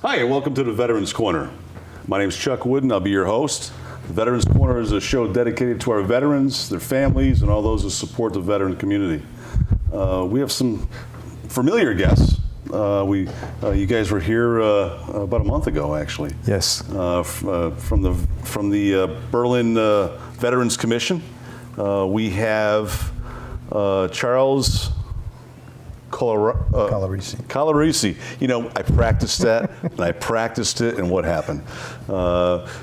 Hi, and welcome to the Veterans Corner. My name is Chuck Wooden. I'll be your host. The Veterans Corner is a show dedicated to our veterans, their families, and all those who support the veteran community. We have some familiar guests. You guys were here about a month ago, actually. Yes. From the Berlin Veterans Commission. We have Charles Calarisi. You know, I practiced that, and I practiced it, and what happened?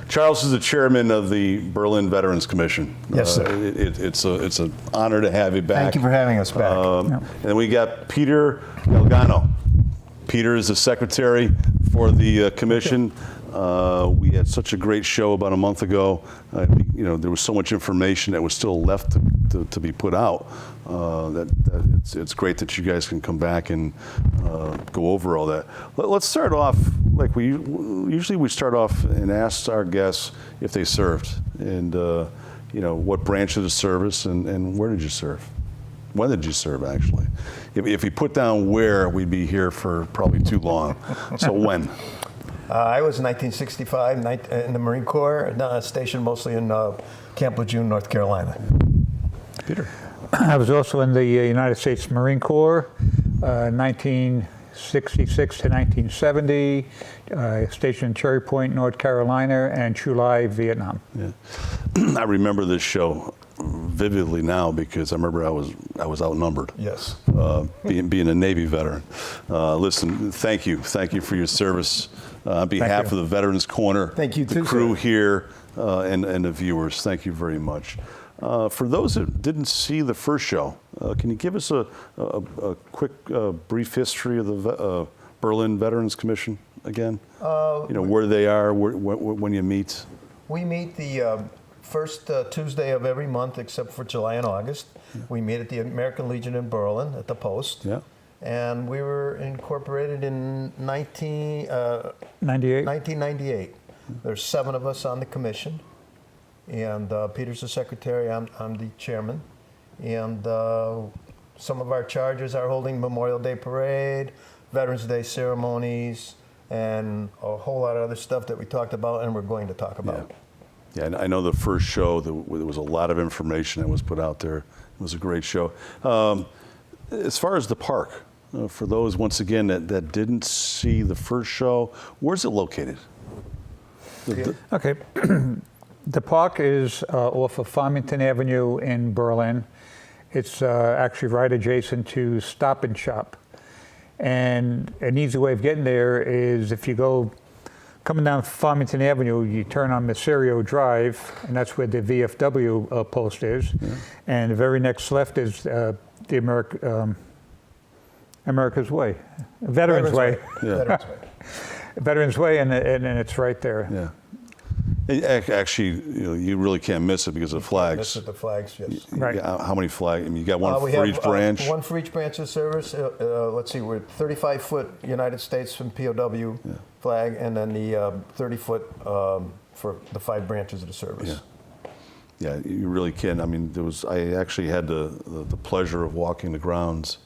Charles is the chairman of the Berlin Veterans Commission. Yes, sir. It's an honor to have you back. Thank you for having us back. And we got Peter Delgado. Peter is the secretary for the commission. We had such a great show about a month ago. You know, there was so much information that was still left to be put out. It's great that you guys can come back and go over all that. Let's start off like we usually start off and ask our guests if they served and you know, what branch of the service and where did you serve? When did you serve, actually? If we put down where, we'd be here for probably too long. So when? I was in 1965 in the Marine Corps, stationed mostly in Camp Lejeune, North Carolina. Peter? I was also in the United States Marine Corps, 1966 to 1970, stationed in Cherry Point, North Carolina, and Chulai, Vietnam. Yeah. I remember this show vividly now because I remember I was outnumbered. Yes. Being a Navy veteran. Listen, thank you for your service. On behalf of the Veterans Corner, thank you the crew here, and the viewers, thank you very much. For those that didn't see the first show, can you give us a quick, brief history of the Berlin Veterans Commission again? You know, where they are, when you meet? We meet the first Tuesday of every month except for July and August. Yeah. We meet at the American Legion in Berlin at the Post. Yeah. And we were incorporated in 1998. There's 7 of us on the commission. And Peter's the secretary, I'm the chairman. And some of our charges are holding Memorial Day Parade, Veterans Day ceremonies, and a whole lot of other stuff that we talked about and we're going to talk about. Yeah, and I know the first show, there was a lot of information that was put out there. It was a great show. As far as the park, for those, once again, that didn't see the first show, where's it located? Okay. The park is off of Farmington Avenue in Berlin. It's actually right adjacent to Stop and Shop. And an easy way of getting there is if you go coming down Farmington Avenue, you turn on Miserio Drive, and that's where the VFW post is. Yeah. And the very next left is the America's Way, Veterans Way. Yeah. Veterans Way. Veterans Way, and it's right there. Yeah. Actually, you really can't miss it because of flags. Miss it, the flags, yes. Right. How many flags? I mean, you got one for each branch? One for each branch of service. Let's see, we're 35-foot United States and POW flag, and then the 30-foot for the 5 branches of the service. Yeah, you really can. I mean, I actually had the pleasure of walking the grounds.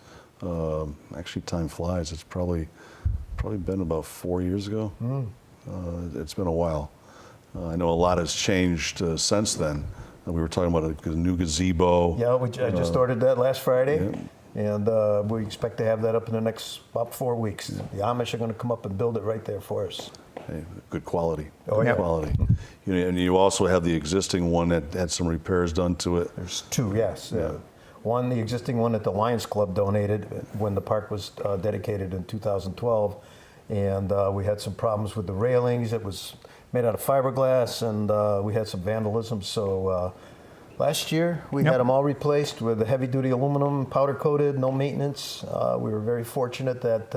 Actually, time flies. It's probably been about 4 years ago. It's been a while. I know a lot has changed since then. We were talking about a new gazebo. Yeah, I just ordered that last Friday, and we expect to have that up in the next about 4 weeks. Yeah. The Amish are going to come up and build it right there for us. Hey, good quality. Oh, yeah. Quality. And you also have the existing one that had some repairs done to it. There's 2, yes. Yeah. One, the existing one that the Lions Club donated when the park was dedicated in 2012, and we had some problems with the railings. It was made out of fiberglass, and we had some vandalism. So last year, we had them all replaced with the heavy-duty aluminum, powder-coated, no maintenance. We were very fortunate that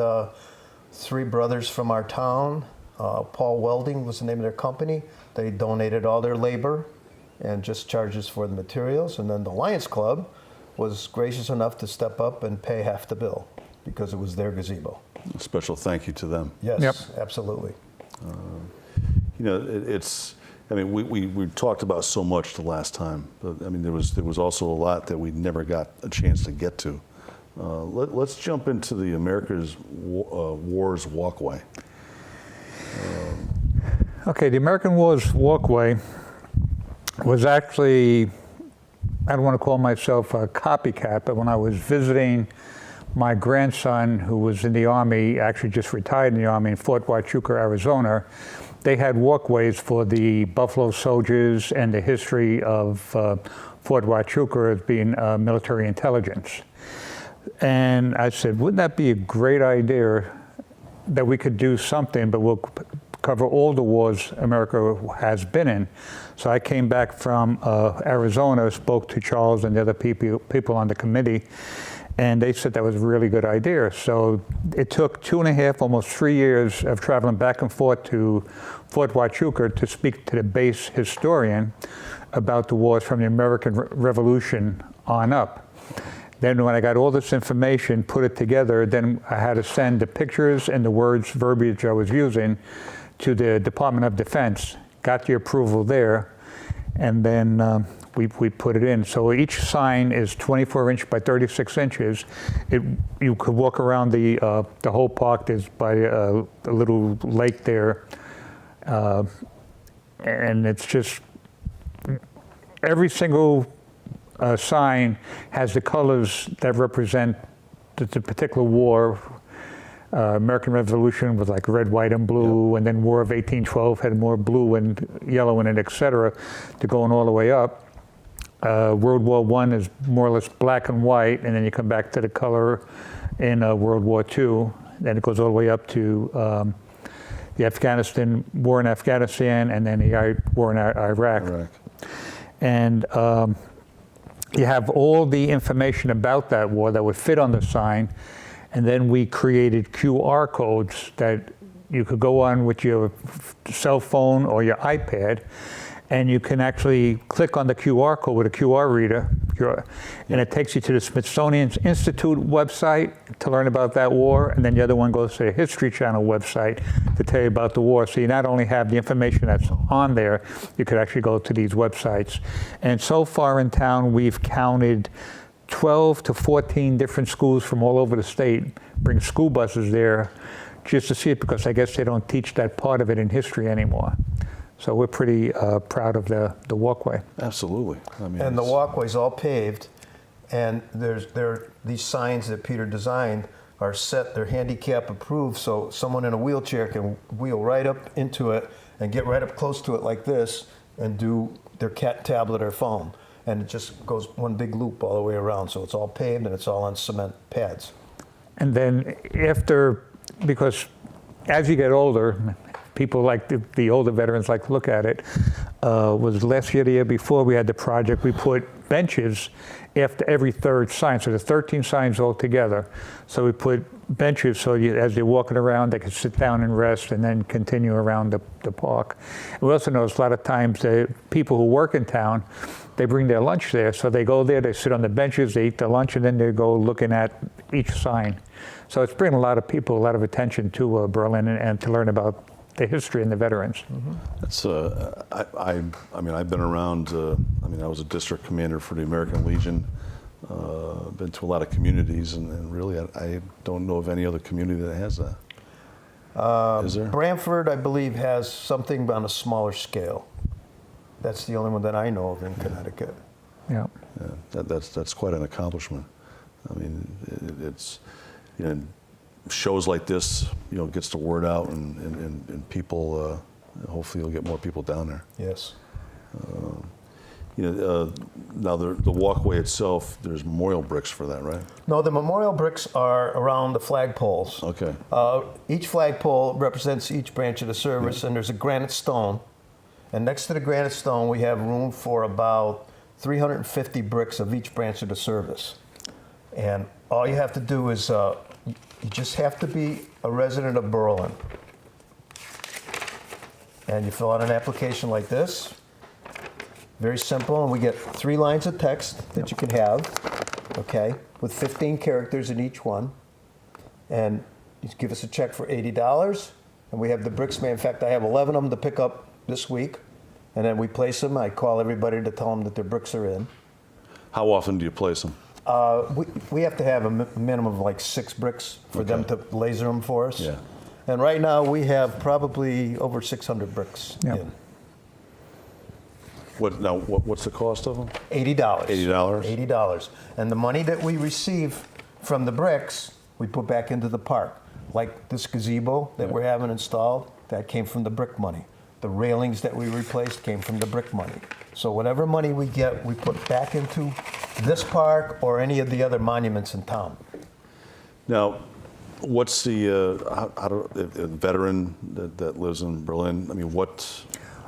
3 brothers from our town, Paul Welding was the name of their company, they donated all their labor and just charges for the materials. And then the Lions Club was gracious enough to step up and pay half the bill because it was their gazebo. A special thank you to them. Yes, absolutely. You know, I mean, we talked about so much the last time, but I mean, there was also a lot that we never got a chance to get to. Let's jump into the America's Wars Walkway. Okay, the American Wars walkway was actually, I don't want to call myself a copycat, but when I was visiting my grandson, who was in the Army, actually just retired in the Army in Fort Huachuca, Arizona, they had walkways for the Buffalo Soldiers and the history of Fort Huachuca as being military intelligence. And I said, wouldn't that be a great idea that we could do something, but we'll cover all the wars America has been in. So I came back from Arizona, spoke to Charles and the other people on the committee, and they said that was a really good idea. So it took 2.5, almost 3 years of traveling back and forth to Fort Huachuca to speak to the base historian about the wars from the American Revolution on up. Then when I got all this information, put it together, then I had to send the pictures and the words, verbiage I was using to the Department of Defense, got the approval there, and then we put it in. So each sign is 24 inch by 36 inches. You could walk around the whole park. There's by a little lake there, and it's just every single sign has the colors that represent the particular war. American Revolution was like red, white, and blue, yep. And then War of 1812 had more blue and yellow in it, etc., to going all the way up. World War I is more or less black and white, and then you come back to the color in World War II. Then it goes all the way up to the Afghanistan war in Afghanistan, and then the war in Iraq. And you have all the information about that war that would fit on the sign. And then we created QR codes that you could go on with your cell phone or your iPad, and you can actually click on the QR code with a QR reader, and it takes you to the Smithsonian Institute website to learn about that war, and then the other one goes to the History Channel website to tell you about the war. So you not only have the information that's on there, you could actually go to these websites. And so far in town, we've counted 12 to 14 different schools from all over the state bring school buses there just to see it, because I guess they don't teach that part of it in history anymore. So we're pretty proud of the walkway. Absolutely. I mean, and the walkway's all paved, and these signs that Peter designed are set, they're handicap approved, so someone in a wheelchair can wheel right up into it and get right up close to it like this and do their tablet or phone. And it just goes one big loop all the way around. So it's all paved and it's all on cement pads. And then because as you get older, people like the older veterans like to look at it, was last year, the year before, we had the project, we put benches after every third sign. So there's 13 signs altogether. So we put benches so as they're walking around, they can sit down and rest and then continue around the park. And we also notice a lot of times people who work in town, they bring their lunch there. So they go there, they sit on the benches, they eat their lunch, and then they go looking at each sign. So it's bringing a lot of people, a lot of attention to Berlin and to learn about the history and the veterans. Mm-hmm. That's I mean, I've been around. I mean, I was a district commander for the American Legion. Been to a lot of communities, and really, I don't know of any other community that has that. Is there? Brantford, I believe, has something on a smaller scale. That's the only one that I know of in Connecticut. Yeah. That's quite an accomplishment. I mean, it's shows like this, gets the word out, and people. Hopefully, you'll get more people down there. Yes. Now the walkway itself, there's memorial bricks for that, right? No, the memorial bricks are around the flagpoles. Okay. Each flagpole represents each branch of the service, and there's a granite stone. And next to the granite stone, we have room for about 350 bricks of each branch of the service. And all you have to do is, you just have to be a resident of Berlin. And you fill out an application like this. Very simple, and we get 3 lines of text that you can have, okay, with 15 characters in each one. And you give us a check for $80, and we have the bricks made. In fact, I have 11 of them to pick up this week, and then we place them. I call everybody to tell them that their bricks are in. How often do you place them? We have to have a minimum of like 6 bricks for them to laser them for us. Yeah. And right now, we have probably over 600 bricks Yeah. in. What's the cost of them? $80. $80? $80. And the money that we receive from the bricks, we put back into the park. Like this gazebo that we're having installed, that came from the brick money. The railings that we replaced came from the brick money. So whatever money we get, we put back into this park or any of the other monuments in town. Now, what's the a veteran that lives in Berlin? I mean, what?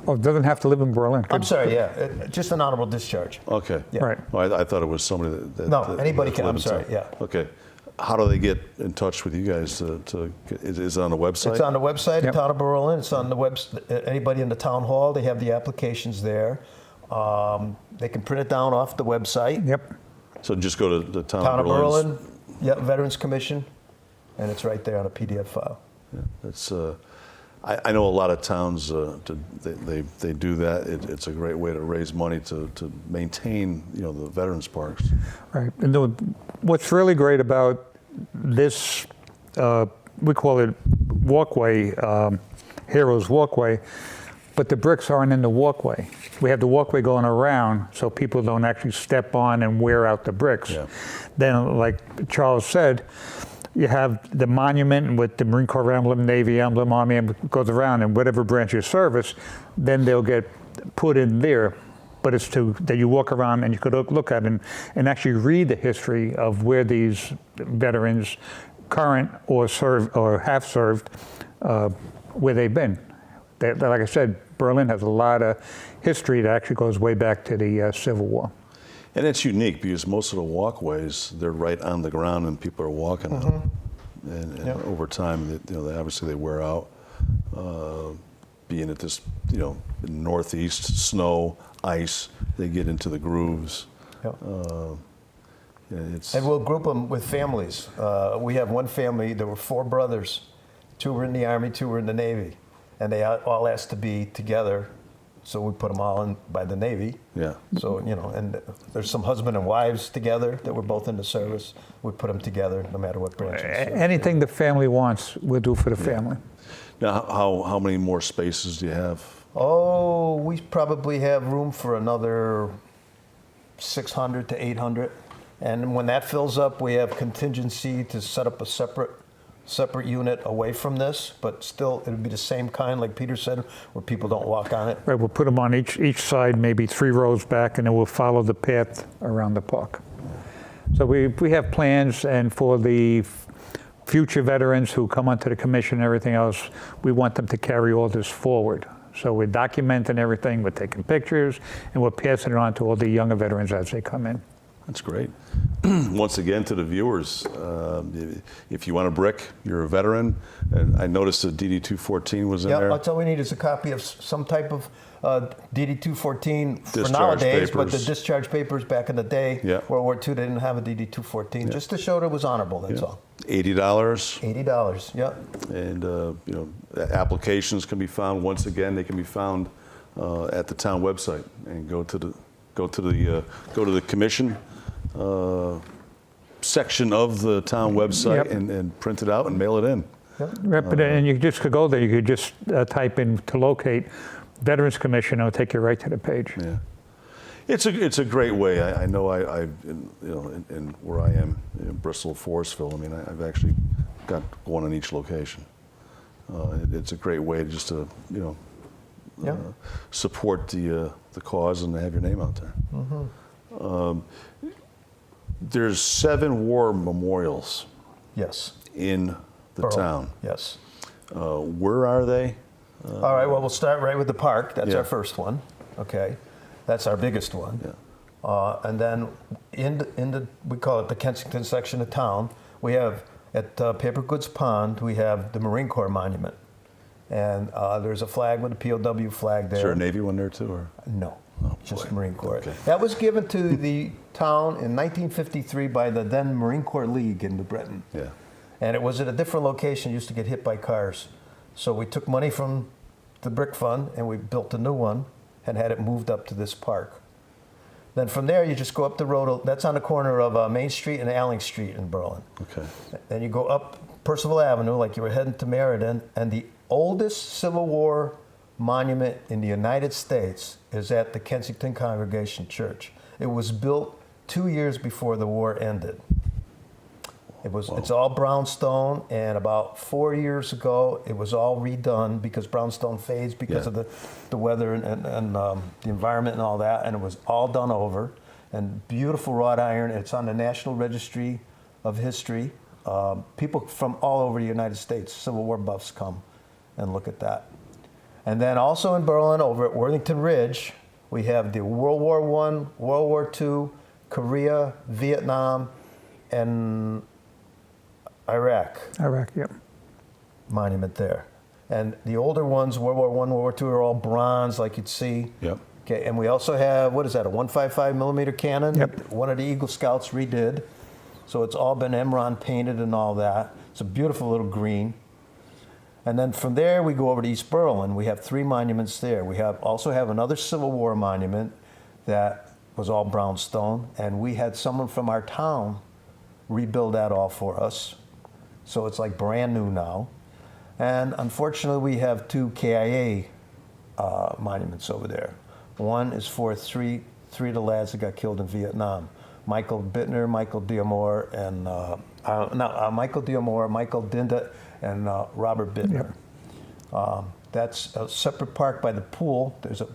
Oh, it doesn't have to live in Berlin. I'm sorry, just an honorable discharge. Okay. Yeah. Right. Well, I thought it was somebody that No, that anybody can. lived I'm in sorry, town. yeah. Okay. How do they get in touch with you guys? Is it on the website? It's on the website, Yep. Town of Berlin. It's on the website. Anybody in the town hall, they have the applications there. They can print it down off the website. Yep. So just go to the Town Town of of Berlin's. Berlin, yeah, Veterans Commission, and it's right there on a PDF file. Yeah, that's. I know a lot of towns. They do that. It's a great way to raise money to maintain the veterans parks. Right. And what's really great about this, we call it walkway, Heroes Walkway, but the bricks aren't in the walkway. We have the walkway going around so people don't actually step on and wear out the bricks. Yeah. Then, like Charles said, you have the monument with the Marine Corps emblem, Navy emblem, Army emblem, goes around, and whatever branch you service, then they'll get put in there. But it's that you walk around and you could look at it and actually read the history of where these veterans, current or serve or have served, where they've been. Like I said, Berlin has a lot of history that actually goes way back to the Civil War. And it's unique because most of the walkways, they're right on the ground and people are walking on them. And Yep. over time, they obviously they wear out. Being at this, northeast, snow, ice, they get into the grooves. Yep. It's And we'll group them with families. We have one family, there were 4 brothers. 2 were in the Army, 2 were in the Navy. And they all asked to be together, so we put them all in by the Navy. yeah. So, and there's some husband and wives together that were both in the service. We put them together no matter what branch. Anything the family wants, we'll do for the family. Now, how many more spaces do you have? Oh, we probably have room for another 600 to 800. And when that fills up, we have contingency to set up a separate unit away from this, but still it'll be the same kind, like Peter said, where people don't walk on it. Right, we'll put them on each side, maybe 3 rows back, and then we'll follow the path around the park. So we have plans, and for the future veterans who come onto the commission and everything else, we want them to carry all this forward. So we're documenting everything, we're taking pictures, and we're passing it on to all the younger veterans as they come in. That's great. Once again, to the viewers, if you want a brick, you're a veteran. And I noticed the DD-214 was in Yeah, there. that's all we need is a copy of some type of DD-214 for Discharge nowadays, but the papers. discharge papers back in the day, Yeah. World War II, they didn't have a DD-214, just to show that it was honorable, that's all. $80. $80, yeah. And applications can be found. Once again, they can be found at the town website. And go to the commission section of the town website Yep. and print it out and mail it in. Right, but and you just could go there, you could just type in to locate Veterans Commission, it'll take you right to the page. Yeah, it's a great way. I know in where I am in Bristol, Forestville. I mean, I've actually got one in each location. It's a great way just to Yeah. support the cause and have your name out there. Mm-hmm. There's 7 war memorials Yes. in the Berlin. town. Yes. Where are they? All right, well, we'll start right with the park. That's Yeah. our first one, okay? That's our biggest one. Yeah. And then we call it the Kensington section of town, we have at Paper Goods Pond, we have the Marine Corps Monument. And there's a flag with a POW flag there. Is there a Navy one there too? Or? No, just boy. Marine Corps. Okay. That was given to the town in 1953 by the then Marine Corps League in New Britain. Yeah. And it was at a different location, used to get hit by cars. So we took money from the brick fund and we built a new one and had it moved up to this park. Then from there, you just go up the road. That's on the corner of Main Street and Alling Street in Berlin. Okay. Then you go up Percival Avenue, like you were heading to Meriden, and the oldest Civil War monument in the United States is at the Kensington Congregation Church. It was built 2 years before the war ended. It's all brownstone, and about 4 years ago, it was all redone because brownstone fades because of the weather and the environment and all that, and it was all done over. And beautiful wrought iron. It's on the National Registry of History. People from all over the United States, Civil War buffs, come and look at that. And then also in Berlin, over at Worthington Ridge, we have the World War I, World War II, Korea, Vietnam, and Iraq yep. monument there. And the older ones, World War I, World War II, are all bronze, like you'd see. Yep. Okay, and we also have, what is that, a 155 millimeter cannon? Yep. One of the Eagle Scouts redid. So it's all been Emron painted and all that. It's a beautiful little green. And then from there, we go over to East Berlin. We have 3 monuments there. We also have another Civil War monument that was all brownstone, and we had someone from our town rebuild that all for us. So it's like brand new now. And unfortunately, we have 2 KIA monuments over there. One is for three of the lads that got killed in Vietnam. Michael Bittner, Michael Diamore, and Michael Diamore, Michael Dinda, and Robert Bittner. Yep. That's a separate park by the pool. There's a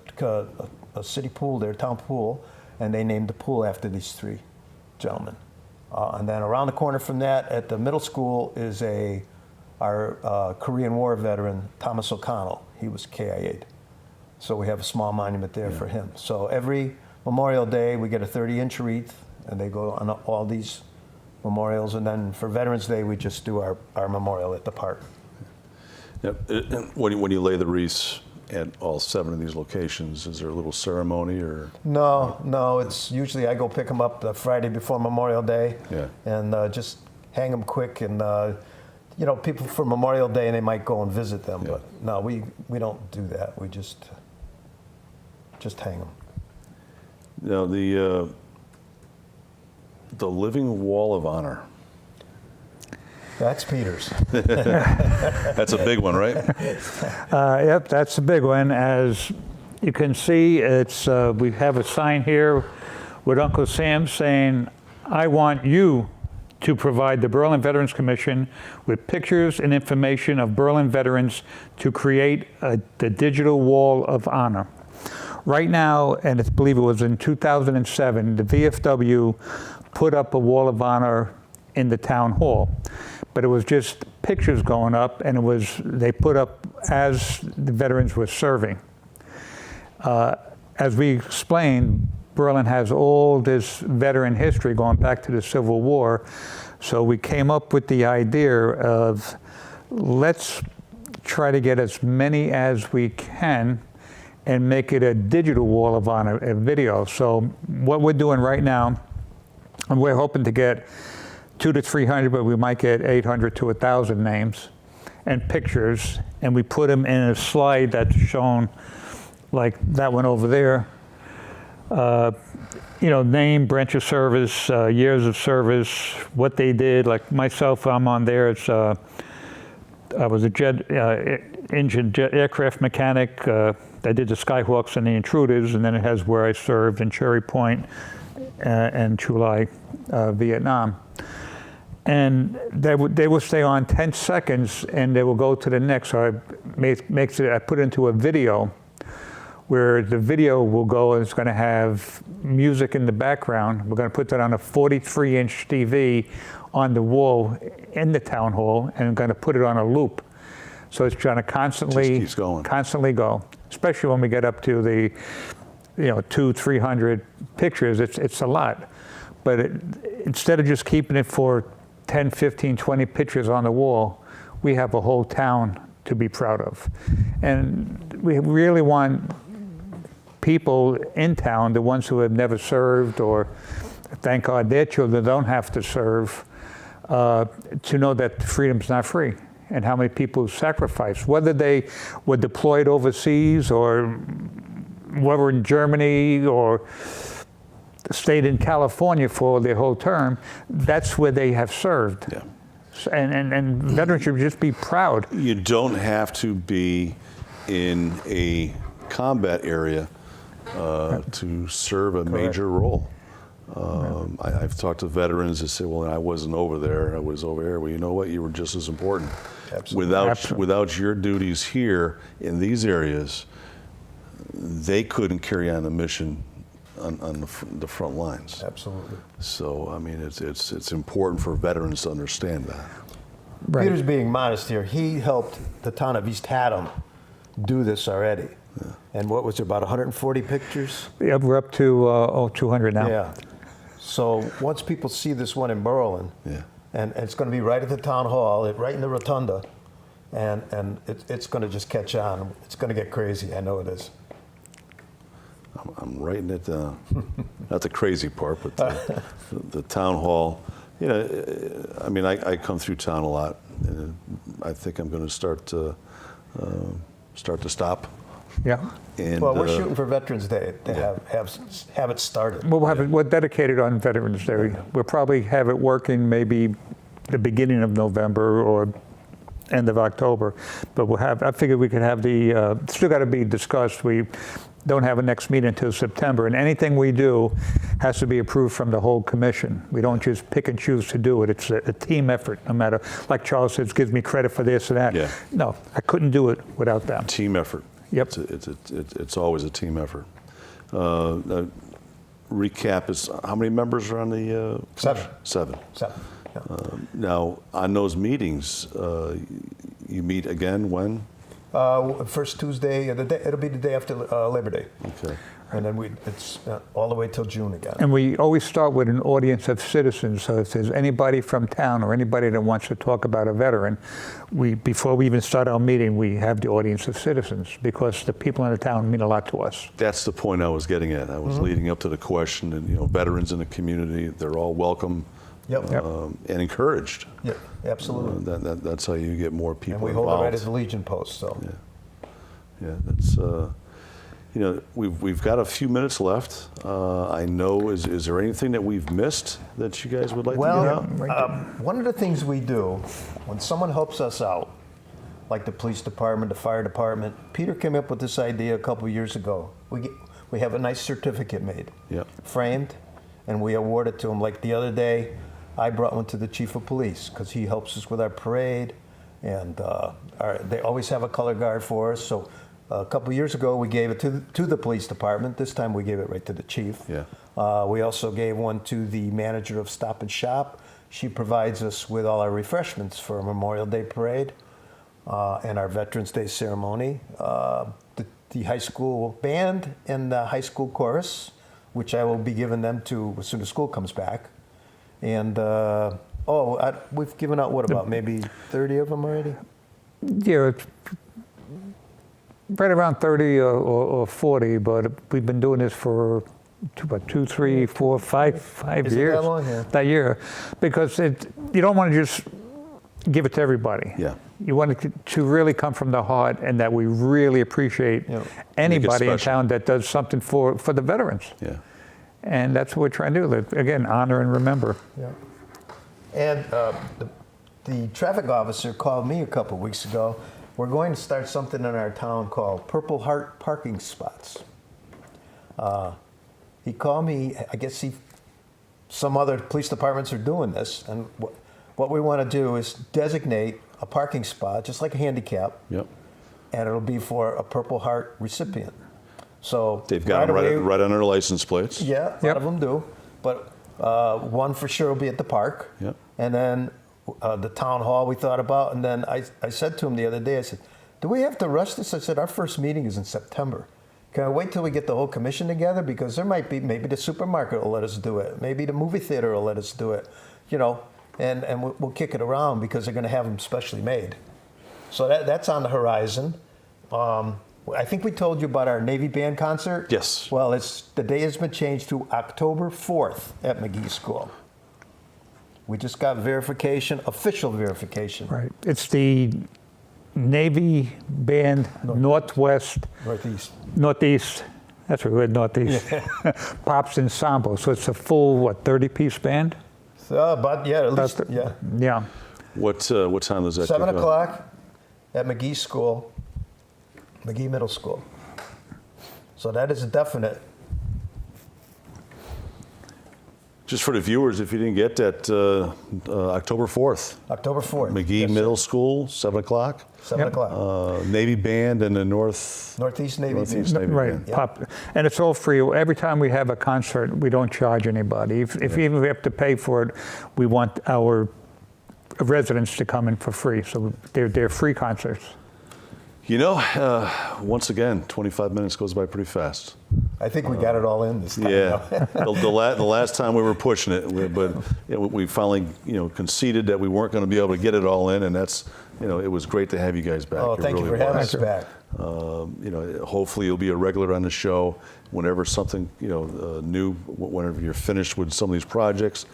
city pool there, town pool, and they named the pool after these 3 gentlemen. And then around the corner from that, at the middle school, is our Korean War veteran, Thomas O'Connell. He was KIA'd. So we have a small monument there for him. So every Memorial Day, we get a 30-inch wreath, and they go on all these memorials. And then for Veterans Day, we just do our memorial at the park. Yep. When you lay the wreaths at all 7 of these locations, is there a little ceremony or? No. It's usually I go pick them up the Friday before Memorial Day, and just hang them quick. And people for Memorial Day, they might go and visit them, but no, we don't do that. We just hang them. Now the Living Wall of Honor. That's Peter's. That's a big one, right? Yep, that's a big one. As you can see, it's we have a sign here with Uncle Sam saying, "I want you to provide the Berlin Veterans Commission with pictures and information of Berlin veterans to create the digital wall of honor." Right now, and I believe it was in 2007, the VFW put up a wall of honor in the town hall. But it was just pictures going up, and they put up as the veterans were serving. As we explained, Berlin has all this veteran history going back to the Civil War, so we came up with the idea of let's try to get as many as we can and make it a digital wall of honor, a video. So what we're doing right now, and we're hoping to get 200 to 300, but we might get 800 to 1,000 names and pictures, and we put them in a slide that's shown like that one over there. Name, branch of service, years of service, what they did. Like myself, I'm on there. It's I was a aircraft mechanic. I did the Skyhawks and the Intruders, and then it has where I served in Cherry Point and Chulai, Vietnam. And they will stay on 10 seconds, and they will go to the next. So I put it into a video, where the video will go, and it's going to have music in the background. We're going to put that on a 43-inch TV on the wall in the town hall, and I'm going to put it on a loop. So it's going to constantly go, especially when we get up to the 200-300 pictures. It's a lot. But instead of just keeping it for 10, 15, 20 pictures on the wall, we have a whole town to be proud of. And we really want people in town, the ones who have never served, or thank God their children don't have to serve, to know that freedom's not free, and how many people sacrificed, whether they were deployed overseas or whether in Germany or stayed in California for their whole term, that's where they have served. Yeah. And veterans should just be proud. You don't have to be in a combat area to serve a major role. I've talked to veterans that say, well, I wasn't over there, I was over here. Well, you know what? You were just as important. Absolutely. Without your duties here in these areas, they couldn't carry on the mission on the front lines. Absolutely. So, I mean, it's important for veterans to understand that. Right. Peter's being modest here. He helped the town of East Haddam do this already. Yeah. And what was it, about 140 pictures? Yeah, we're up to 200 now. Yeah. So once people see this one in Berlin, Yeah. and it's going to be right at the town hall, right in the rotunda, and it's going to just catch on. It's going to get crazy. I know it is. I'm writing it down. Not the crazy part, but the town hall. You know, I mean, I come through town a lot, and I think I'm going to start to stop. Yeah. And, Well, we're shooting for Veterans Day to have it started. We're dedicated on Veterans Day. We'll probably have it working maybe the beginning of November or end of October. But I figured we could have still got to be discussed. We don't have a next meeting until September, and anything we do has to be approved from the whole commission. We don't just pick and choose to do it. It's a team effort, no matter, like Charles says, gives me credit for this and that. Yeah. No, I couldn't do it without them. Team effort. Yep. It's always a team effort. Recap is, how many members are on the? Seven. Seven. Yeah. Now, on those meetings, you meet again when? First Tuesday, it'll be the day after Labor Day. Okay. And then it's all the way till June again. And we always start with an audience of citizens. So if there's anybody from town or anybody that wants to talk about a veteran, before we even start our meeting, we have the audience of citizens, because the people in the town mean a lot to us. That's the point I was getting at. I was leading up to the question, and veterans in the community, they're all welcome. Yep. And encouraged. Yeah, absolutely. That's how you get more people And we involved. hold it right at the Legion Post. So. Yeah, that's we've got a few minutes left. I know. Is there anything that we've missed that you guys would like to get out? One of the things we do when someone helps us out, like the police department, the fire department, Peter came up with this idea a couple of years ago. We have a nice certificate made, framed, and we award it to him. Like the other day, I brought one to the chief of police because he helps us with our parade, and they always have a color guard for us. So a couple of years ago, we gave it to the police department. This time, we gave it right to the chief. Yeah. We also gave one to the manager of Stop and Shop. She provides us with all our refreshments for a Memorial Day parade and our Veterans Day ceremony. The high school band and the high school chorus, which I will be giving them to as soon as school comes back. And we've given out about maybe 30 of them already? Yeah, it's right around 30 or 40, but we've been doing this for 2, 3, 4, 5 Is it years. that long? Yeah. That year, because you don't want to just give it to everybody. Yeah. You want it to really come from the heart, and that we really appreciate anybody in town that does something for the veterans. Yeah. And that's what we're trying to do. Again, honor and remember. Yeah. And the traffic officer called me a couple weeks ago. We're going to start something in our town called Purple Heart parking spots. He called me. I guess some other police departments are doing this, and what we want to do is designate a parking spot, just like a handicap, Yep. and it'll be for a Purple Heart recipient. So They've got them right on their license plates. Yeah, a lot of them do. But one for sure will be at the park. Yep. And then the town hall we thought about. And then I said to him the other day, I said, do we have to rush this? I said, our first meeting is in September. Can I wait till we get the whole commission together? Because there might be, maybe the supermarket will let us do it. Maybe the movie theater will let us do it. And we'll kick it around because they're going to have them specially made. So that's on the horizon. I think we told you about our Navy Band concert. Yes. Well, the day has been changed to October 4th at McGee School. We just got verification, official verification. Right. It's the Navy Band Northwest, Northeast. That's what we're Northeast. Pops Ensemble. So it's a full, what, 30-piece band? But yeah, at least, That's the- yeah. Yeah. What time does that 7 kick off? o'clock at McGee School, McGee Middle School. So that is a definite. Just for the viewers, if you didn't get that, October 4th, October 4th. McGee Yes, sir. Middle School, 7 o'clock. 7 Yep. o'clock. Navy Band and the Northeast Northeast Navy. Navy Right, Band. Yeah. Pop, and it's all free. Every time we have a concert, we don't charge anybody. If even we have to pay for it, we want our residents to come in for free. So they're free concerts. You know, once again, 25 minutes goes by pretty fast. I think we got it all in this time. Yeah, the last time we were pushing it, but we finally, conceded that we weren't going to be able to get it all in, and that's, it was great to have you guys back. Oh, It thank you really for having was. us back. Hopefully you'll be a regular on the show whenever something, new, whenever you're finished with some of these projects,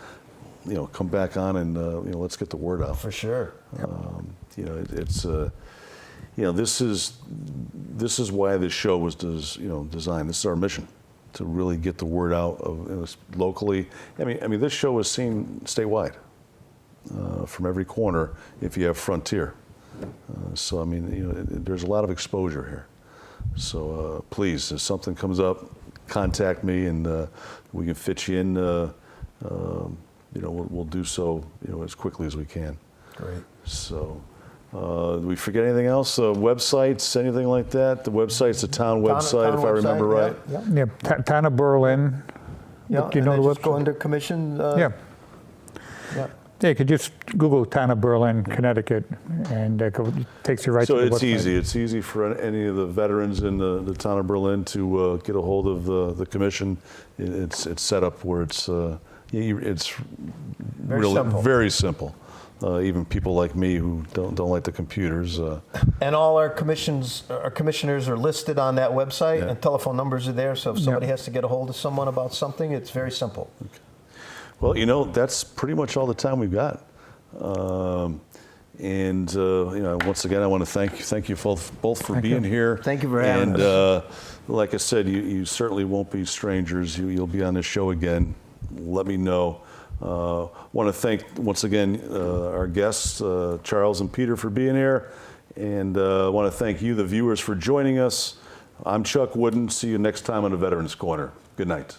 come back on and, let's get the word out. For sure. It's this is why this show was designed. This is our mission, to really get the word out of locally. I mean, this show is seen statewide, from every corner if you have Frontier. So I mean, there's a lot of exposure here. So please, if something comes up, contact me and we can fit you in. We'll do so as quickly as we can. Great. So. Do we forget anything else? Websites, anything like that? The website's the town website, if I remember right. Yeah. Town of Berlin. Yeah. Do you know and the then just go website? under commission. Yeah. Yeah. Yeah, you could just Google Town of Berlin, Connecticut, and it takes you right So to the it's website. easy. It's easy for any of the veterans in the town of Berlin to get a hold of the commission. It's set up where it's really simple. very simple. Even people like me who don't like the computers. And all our commissioners are listed on that website, and telephone numbers are there. So if somebody has to get a hold of someone about something, it's very simple. Well, that's pretty much all the time we've got. Once again, I want to thank you both for being here. Thank you for having us. And like I said, you certainly won't be strangers. You'll be on this show again. Let me know. Want to thank once again our guests, Charles and Peter, for being here, and want to thank you, the viewers, for joining us. I'm Chuck Wooden. See you next time on the Veterans Corner. Good night.